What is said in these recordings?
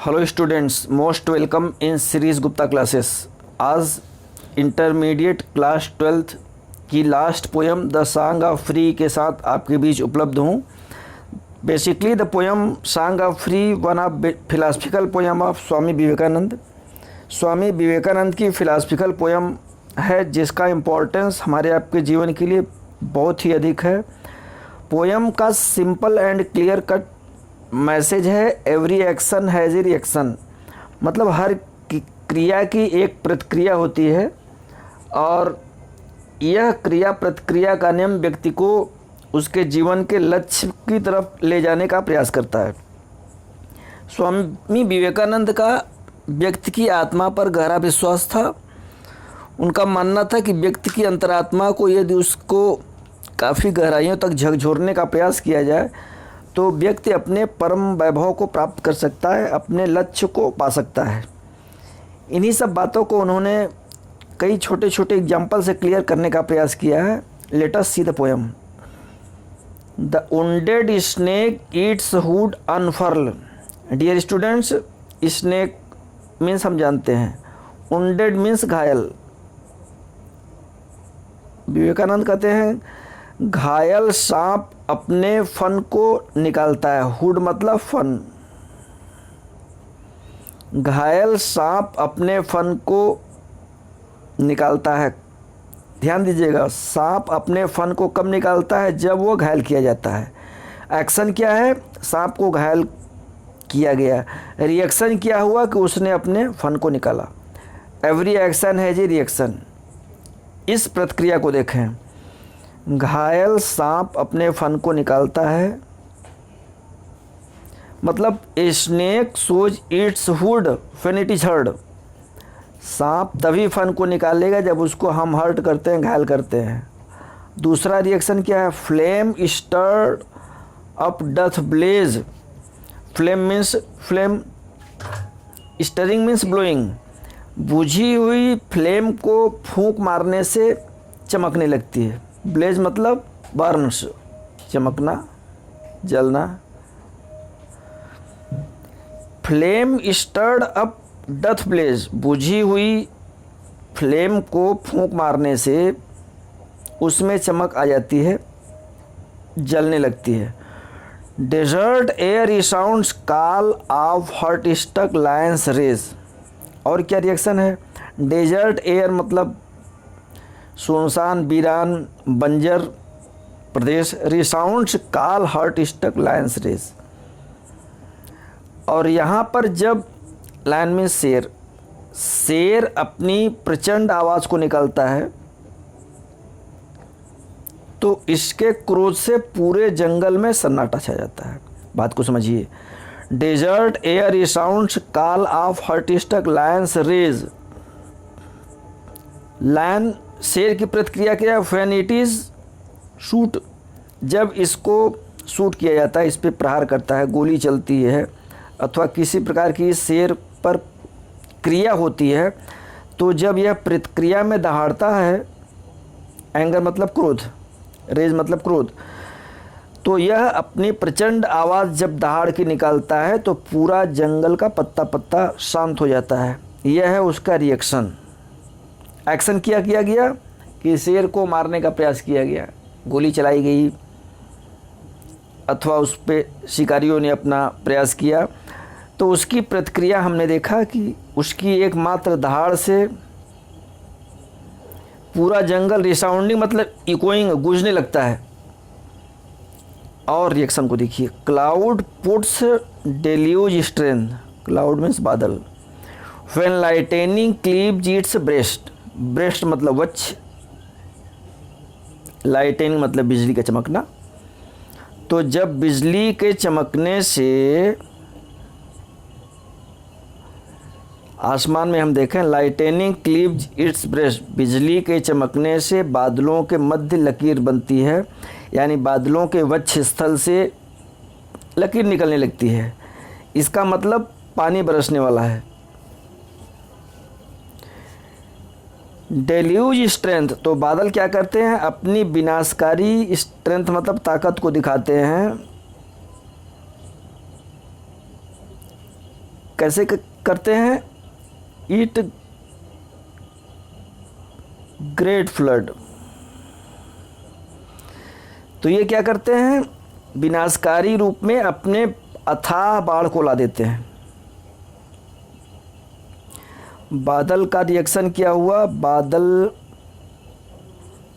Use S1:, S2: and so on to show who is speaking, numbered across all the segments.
S1: Hello students, most welcome in series Gupta classes. आज intermediate class 12th की last poem the song of free के साथ आपके बीच उपलब्ध हूँ। Basically the poem song of free one of philosophical poem of Swami Vivekananda. Swami Vivekananda की फिलासफिकल पोएम है जिसका इम्पोर्टेंस हमारे आपके जीवन के लिए बहुत ही अधिक है। पोएम का simple and clear cut message है, every action has a reaction. मतलब हर क्रिया की एक प्रतिक्रिया होती है और यह क्रिया प्रतिक्रिया का नियम व्यक्ति को उसके जीवन के लक्ष्य की तरफ ले जाने का प्रयास करता है। स्वामी विवेकानंद का व्यक्ति की आत्मा पर गहरा विश्वास था। उनका मानना था कि व्यक्ति की अंतरात्मा को यदि उसको काफ़ी गहराइयों तक झकझोरने का प्रयास किया जाए तो व्यक्ति अपने परम वैभव को प्राप्त कर सकता है, अपने लक्ष्य को पा सकता है। इन्हीं सब बातों को उन्होंने कई छोटे छोटे एग्जाम्पल से क्लियर करने का प्रयास किया है। Let us see the poem. The wounded snake its hood unfurl. Dear students, snake means हम जानते हैं, वुंडेड मीन्स घायल। विवेकानंद कहते हैं घायल सांप अपने फन को निकालता है। हुड मतलब फन। घायल सांप अपने फन को निकालता है। ध्यान दीजिएगा, सांप अपने फन को कब निकालता है? जब वो घायल किया जाता है। एक्शन क्या है? सांप को घायल किया गया। रिएक्शन क्या हुआ कि उसने अपने फन को निकाला। Every action has a reaction. इस प्रतिक्रिया को देखें। घायल सांप अपने फन को निकालता है, मतलब a snake shows its hood when it is hurt. सांप तभी फन को निकालेगा जब उसको हम हर्ट करते हैं, घायल करते हैं। दूसरा रिएक्शन क्या है? Flame stirred up doth blaze. Flame means flame, stirring means blowing. बुझी हुई फ्लेम को फूंक मारने से चमकने लगती है। ब्लेज मतलब बर्न्स, चमकना, जलना। Flame stirred up doth blaze. बुझी हुई फ्लेम को फूंक मारने से उसमें चमक आ जाती है, जलने लगती है। Desert air resounds call of heart stuck lions rage. और क्या रिएक्शन है? डेजर्ट एयर मतलब सुनसान, वीरान, बंजर प्रदेश। Resounds call heart stuck lions rage. और यहाँ पर जब लायन में शेर, शेर अपनी प्रचंड आवाज़ को निकालता है तो इसके क्रोध से पूरे जंगल में सन्नाटा छा जाता है। बात को समझिए। Desert air resounds call of heart stuck lions rage. Lion शेर की प्रतिक्रिया क्या है? When it is shoot. जब इसको शूट किया जाता है, इस पर प्रहार करता है, गोली चलती है अथवा किसी प्रकार की शेर पर क्रिया होती है, तो जब यह प्रतिक्रिया में दहाड़ता है, एंगर मतलब क्रोध, रेज मतलब क्रोध, तो यह अपनी प्रचंड आवाज़ जब दहाड़ के निकालता है तो पूरा जंगल का पत्ता पत्ता शांत हो जाता है। यह है उसका रिएक्शन। एक्शन किया गया कि शेर को मारने का प्रयास किया गया, गोली चलाई गई अथवा उस पे शिकारियों ने अपना प्रयास किया, तो उसकी प्रतिक्रिया हमने देखा कि उसकी एकमात्र दहाड़ से पूरा जंगल रिसाउंडिंग मतलब इकोइंग, गूंजने लगता है। और रिएक्शन को देखिए। Cloud puts deluge strength. Cloud means बादल। When lightning cleaves its breast. Breast मतलब वक्ष, लाइटनिंग मतलब बिजली का चमकना। तो जब बिजली के चमकने से आसमान में हम देखें, लाइटनिंग क्लीव्स इट्स ब्रेस्ट, बिजली के चमकने से बादलों के मध्य लकीर बनती है, यानी बादलों के वक्ष स्थल से लकीर निकलने लगती है। इसका मतलब पानी बरसने वाला है। डेल्यूज स्ट्रेंथ, तो बादल क्या करते हैं? अपनी विनाशकारी स्ट्रेंथ मतलब ताकत को दिखाते हैं। कैसे करते हैं? It great flood. तो ये क्या करते हैं? विनाशकारी रूप में अपने अथाह बाढ़ को ला देते हैं। बादल का रिएक्शन क्या हुआ? बादल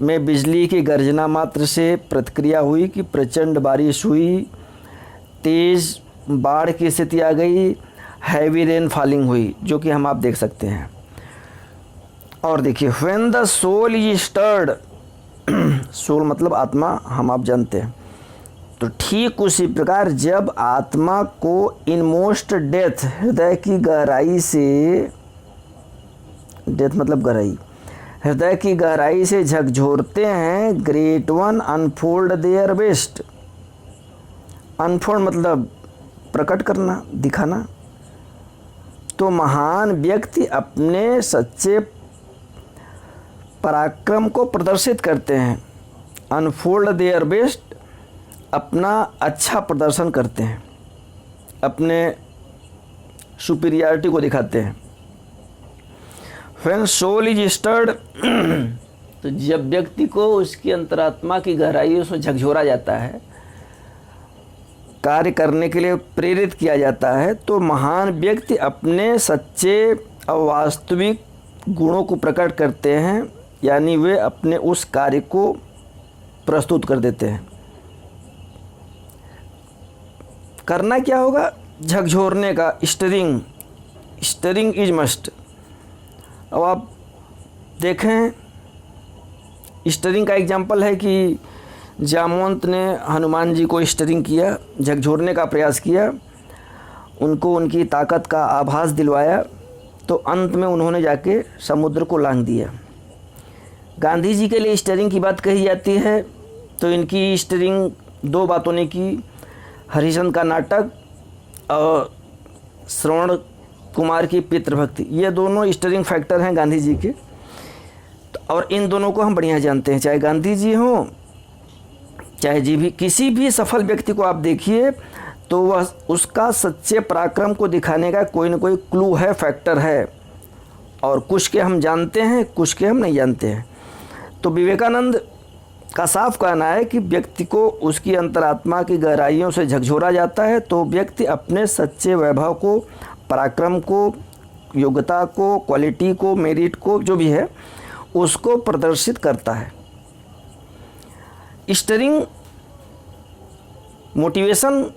S1: में बिजली की गर्जना मात्र से प्रतिक्रिया हुई कि प्रचंड बारिश हुई, तेज़ बाढ़ की स्थिति आ गई, हैवी रेन फॉलिंग हुई, जो कि हम आप देख सकते हैं। और देखिए, when the soul is stirred, soul मतलब आत्मा, हम आप जानते हैं। तो ठीक उसी प्रकार जब आत्मा को इनमोस्ट डेथ, हृदय की गहराई से, डेथ मतलब गहराई, हृदय की गहराई से झकझोरते हैं, great one unfold their best. Unfold मतलब प्रकट करना, दिखाना। तो महान व्यक्ति अपने सच्चे पराक्रम को प्रदर्शित करते हैं। अनफोल्ड देयर बेस्ट, अपना अच्छा प्रदर्शन करते हैं, अपने सुपीरियरिटी को दिखाते हैं। व्हेन सोल इज स्टर्ड, तो जब व्यक्ति को उसकी अंतरात्मा की गहराइयों से झकझोरा जाता है, कार्य करने के लिए प्रेरित किया जाता है, तो महान व्यक्ति अपने सच्चे और वास्तविक गुणों को प्रकट करते हैं, यानी वे अपने उस कार्य को प्रस्तुत कर देते हैं। करना क्या होगा? झकझोरने का, स्टरिंग, स्टरिंग इज मस्ट। अब आप देखें, स्टरिंग का एग्जाम्पल है कि जामवंत ने हनुमान जी को स्टरिंग किया, झकझोरने का प्रयास किया, उनको उनकी ताकत का आभास दिलवाया, तो अंत में उन्होंने जाके समुद्र को लांघ दिया। गांधी जी के लिए स्टरिंग की बात कही जाती है, तो इनकी स्टरिंग दो बातों ने की, हरिश्चंद्र का नाटक और श्रवण कुमार की पितृभक्ति, ये दोनों स्टरिंग फैक्टर हैं गांधी जी के। और इन दोनों को हम बढ़िया जानते हैं, चाहे गांधी जी हों, चाहे जी भी, किसी भी सफल व्यक्ति को आप देखिए तो वह उसका सच्चे पराक्रम को दिखाने का कोई न कोई क्लू है, फैक्टर है। और कुछ के हम जानते हैं, कुछ के हम नहीं जानते हैं। तो विवेकानंद का साफ कहना है कि व्यक्ति को उसकी अंतरात्मा की गहराइयों से झकझोरा जाता है, तो व्यक्ति अपने सच्चे वैभव को, पराक्रम को, योग्यता को, क्वालिटी को, मेरिट को, जो भी है, उसको प्रदर्शित करता है। स्टरिंग, मोटिवेशन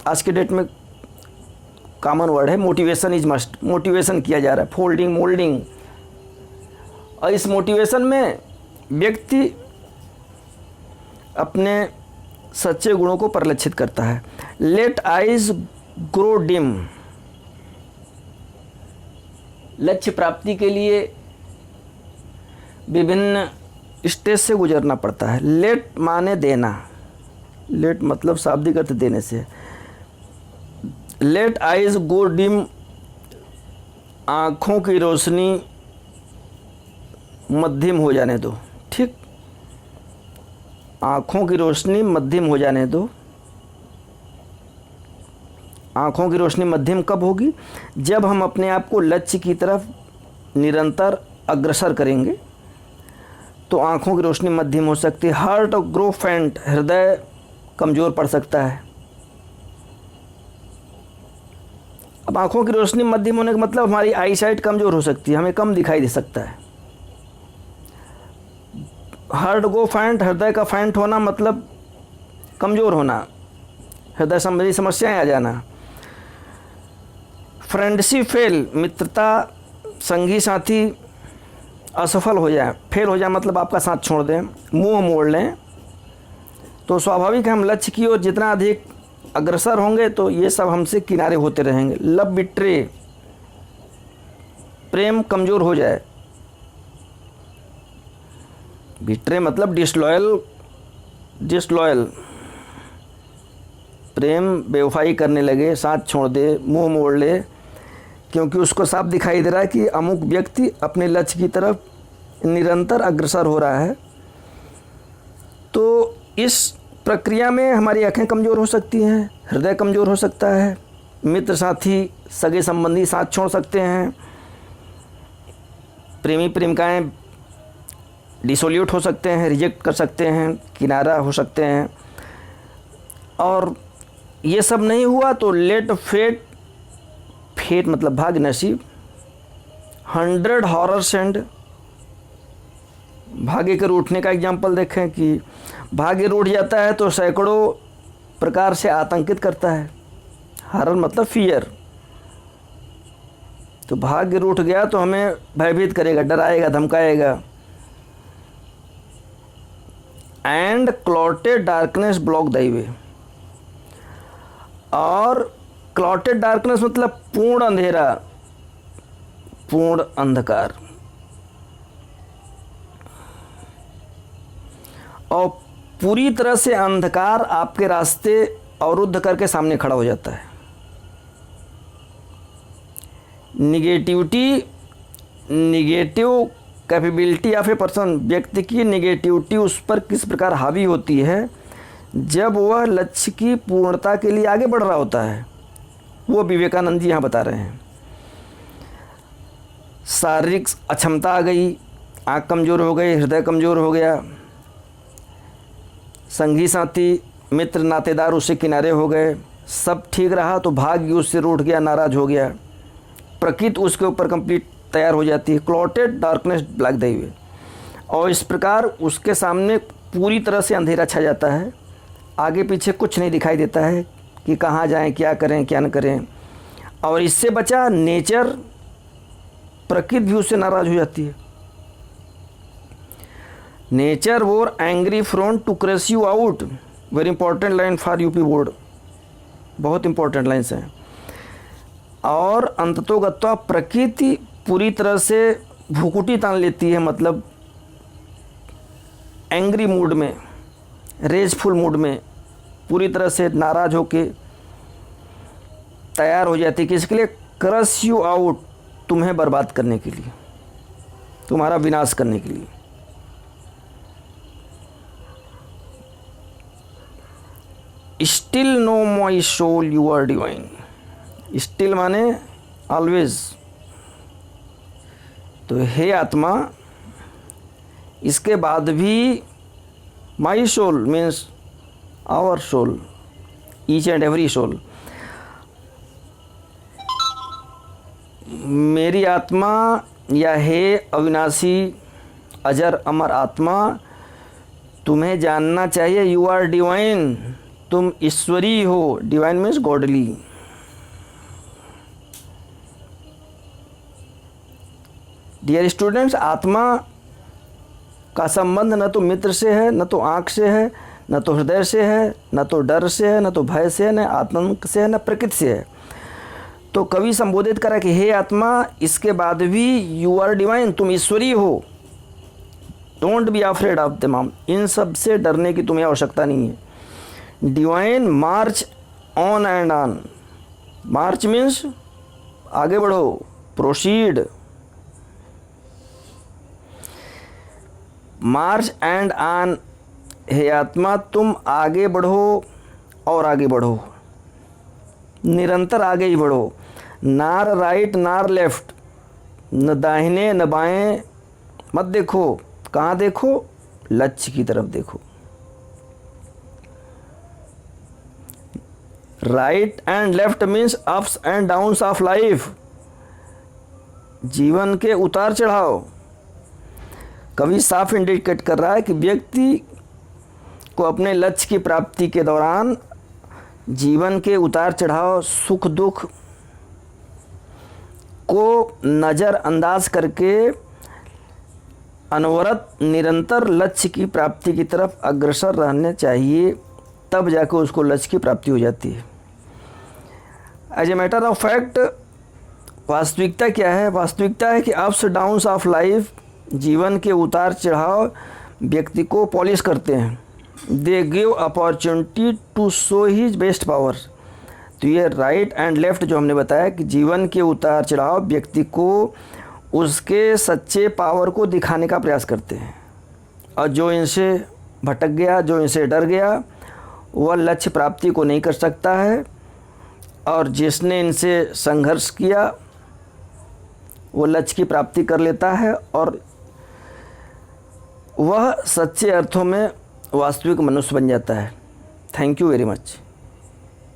S1: आज के डेट में कॉमन वर्ड है, मोटिवेशन इज मस्ट। मोटिवेशन किया जा रहा है, फोल्डिंग, मोल्डिंग। और इस मोटिवेशन में व्यक्ति अपने सच्चे गुणों को परिलक्षित करता है। लेट आइज ग्रो डिम, लक्ष्य प्राप्ति के लिए विभिन्न स्टेज से गुजरना पड़ता है। लेट माने देना, लेट मतलब शाब्दिक अर्थ देने से। लेट आइज गो डिम, आँखों की रोशनी मध्यम हो जाने दो। ठीक, आँखों की रोशनी मध्यम हो जाने दो। आँखों की रोशनी मध्यम कब होगी? जब हम अपने आप को लक्ष्य की तरफ निरंतर अग्रसर करेंगे, तो आँखों की रोशनी मध्यम हो सकती है। हार्ट ग्रो फेंट, हृदय कमज़ोर पड़ सकता है। अब आँखों की रोशनी मध्यम होने का मतलब हमारी आई साइट कमज़ोर हो सकती है, हमें कम दिखाई दे सकता है। हार्ट गो फैंट, हृदय का फैंट होना मतलब कमज़ोर होना, हृदय संबंधी समस्याएं आ जाना। फ्रेंडशिप फेल, मित्रता, संगी साथी असफल हो जाए, फेल हो जाए मतलब आपका साथ छोड़ दें, मुंह मोड़ लें, तो स्वाभाविक है हम लक्ष्य की ओर जितना अधिक अग्रसर होंगे तो ये सब हमसे किनारे होते रहेंगे। लव बिट्रे, प्रेम कमज़ोर हो जाए। बिट्रे मतलब डिसलॉयल, डिसलॉयल, प्रेम बेवफाई करने लगे, साथ छोड़ दे, मुंह मोड़ ले, क्योंकि उसको साफ दिखाई दे रहा है कि अमुक व्यक्ति अपने लक्ष्य की तरफ निरंतर अग्रसर हो रहा है। तो इस प्रक्रिया में हमारी आँखें कमज़ोर हो सकती हैं, हृदय कमज़ोर हो सकता है, मित्र साथी सगे संबंधी साथ छोड़ सकते हैं, प्रेमी प्रेमिकाएं डिसोल्यूट हो सकते हैं, रिजेक्ट कर सकते हैं, किनारा हो सकते हैं। और ये सब नहीं हुआ तो लेट फेट, फेट मतलब भाग्य नसीब, 100 हॉरर्स एंड, भाग्य के रूठने का एग्जाम्पल देखें कि भाग्य रूठ जाता है तो सैकड़ों प्रकार से आतंकित करता है। हॉरर मतलब फियर, तो भाग्य रूठ गया तो हमें भयभीत करेगा, डराएगा, धमकाएगा। And clotted darkness block the way, और क्लॉटेड डार्कनेस मतलब पूर्ण अंधेरा, पूर्ण अंधकार, और पूरी तरह से अंधकार आपके रास्ते अवरुद्ध करके सामने खड़ा हो जाता है। Negative capability of a person, व्यक्ति की निगेटिविटी उस पर किस प्रकार हावी होती है जब वह लक्ष्य की पूर्णता के लिए आगे बढ़ रहा होता है, वो विवेकानंद जी यहाँ बता रहे हैं। शारीरिक अक्षमता आ गई, आँख कमज़ोर हो गई, हृदय कमज़ोर हो गया, संगी साथी मित्र नातेदार उससे किनारे हो गए, सब ठीक रहा तो भाग्य उससे रूठ गया, नाराज़ हो गया, प्रकृति उसके ऊपर कंप्लीट तैयार हो जाती है। Clotted darkness black the way, और इस प्रकार उसके सामने पूरी तरह से अंधेरा छा जाता है, आगे पीछे कुछ नहीं दिखाई देता है कि कहाँ जाएं, क्या करें, क्या न करें। और इससे बचा नेचर, प्रकृति भी उससे नाराज़ हो जाती है। Nature wore angry front to crush you out, very important line for UP board, बहुत इंपॉर्टेंट लाइन्स हैं। और अंततोगत्वा प्रकृति पूरी तरह से भुकुटी तान लेती है, मतलब एंग्री मूड में, रेजफुल मूड में पूरी तरह से नाराज़ होके तैयार हो जाती है। किसके लिए? क्रश यू आउट, तुम्हें बर्बाद करने के लिए, तुम्हारा विनाश करने के लिए। Still know my soul you are divine, still माने ऑलवेज, तो हे आत्मा, इसके बाद भी my soul means our soul, each and every soul, मेरी आत्मा या हे अविनाशी अजर अमर आत्मा, तुम्हें जानना चाहिए, यू आर डिवाइन, तुम ईश्वरी हो। Divine means godly. Dear students, आत्मा का संबंध न तो मित्र से है, न तो आँख से है, न तो हृदय से है, न तो डर से है, न तो भय से है, न आत्मक से है, न प्रकृति से है। तो कवि संबोधित करा कि हे आत्मा, इसके बाद भी यू आर डिवाइन, तुम ईश्वरी हो। Don't be afraid of the, इन सब से डरने की तुम्हें आवश्यकता नहीं है। Divine march on and on, march means आगे बढ़ो, प्रोसीड, मार्च एंड ऑन, हे आत्मा तुम आगे बढ़ो और आगे बढ़ो, निरंतर आगे ही बढ़ो, नार राइट नार लेफ्ट, न दाहिने न बाएं मत देखो। कहाँ देखो? लक्ष्य की तरफ देखो। Right and left means ups and downs of life, जीवन के उतार चढ़ाव। कवि साफ इंडिकेट कर रहा है कि व्यक्ति को अपने लक्ष्य की प्राप्ति के दौरान जीवन के उतार चढ़ाव, सुख दुख को नज़रअंदाज करके अनवरत निरंतर लक्ष्य की प्राप्ति की तरफ अग्रसर रहने चाहिए, तब जाकर उसको लक्ष्य की प्राप्ति हो जाती है। As a matter of fact, वास्तविकता क्या है? वास्तविकता है कि अप्स डाउन्स ऑफ लाइफ, जीवन के उतार चढ़ाव व्यक्ति को पॉलिश करते हैं। They give opportunity to show his best power. तो ये राइट एंड लेफ्ट जो हमने बताया कि जीवन के उतार चढ़ाव व्यक्ति को उसके सच्चे पावर को दिखाने का प्रयास करते हैं, और जो इनसे भटक गया, जो इनसे डर गया, वह लक्ष्य प्राप्ति को नहीं कर सकता है, और जिसने इनसे संघर्ष किया वो लक्ष्य की प्राप्ति कर लेता है और वह सच्चे अर्थों में वास्तविक मनुष्य बन जाता है। Thank you very much.